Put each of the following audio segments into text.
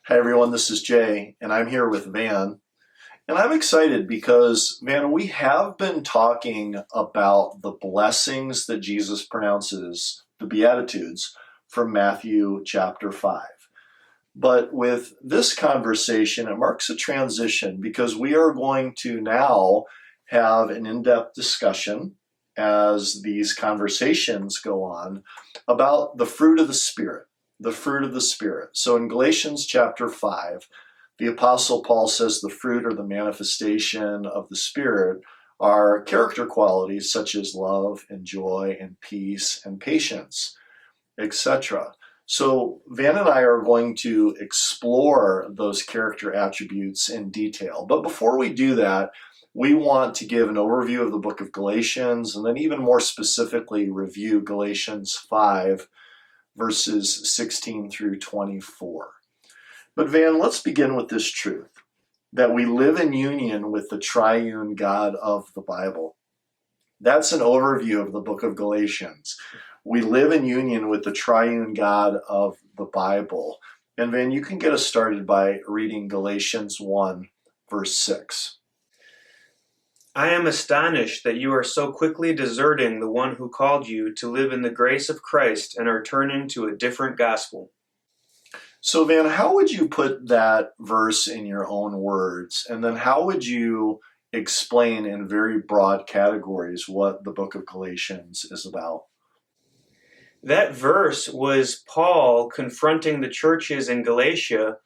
Hi everyone, this is Jay, and I'm here with Van. And I'm excited because, Van, we have been talking about the blessings that Jesus pronounces, the Beatitudes, from Matthew chapter 5. But with this conversation, it marks a transition because we are going to now have an in-depth discussion as these conversations go on about the fruit of the Spirit. The fruit of the Spirit. So in Galatians chapter 5, the Apostle Paul says the fruit or the manifestation of the Spirit are character qualities such as love and joy and peace and patience, etc. So Van and I are going to explore those character attributes in detail. But before we do that, we want to give an overview of the book of Galatians and then even more specifically review Galatians 5 verses 16 through 24. But Van, let's begin with this truth, that we live in union with the Triune God of the Bible. That's an overview of the book of Galatians. We live in union with the Triune God of the Bible. And Van, you can get us started by reading Galatians 1, verse 6. I am astonished that you are so quickly deserting the one who called you to live in the grace of Christ and are turning to a different gospel. So Van, how would you put that verse in your own words? And then how would you explain in very broad categories what the book of Galatians is about? That verse was Paul confronting the churches in Galatia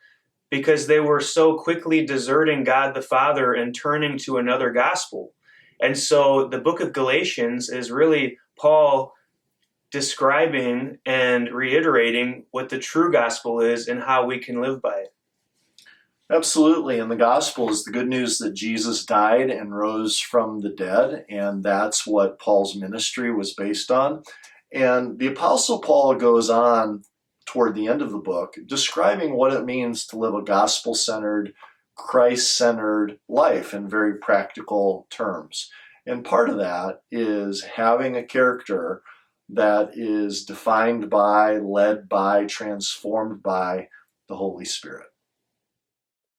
because they were so quickly deserting God the Father and turning to another gospel. And so the book of Galatians is really Paul describing and reiterating what the true gospel is and how we can live by it. Absolutely. And the gospel is the good news that Jesus died and rose from the dead. And that's what Paul's ministry was based on. And the Apostle Paul goes on toward the end of the book, describing what it means to live a gospel-centered, Christ-centered life in very practical terms. And part of that is having a character that is defined by, led by, transformed by the Holy Spirit.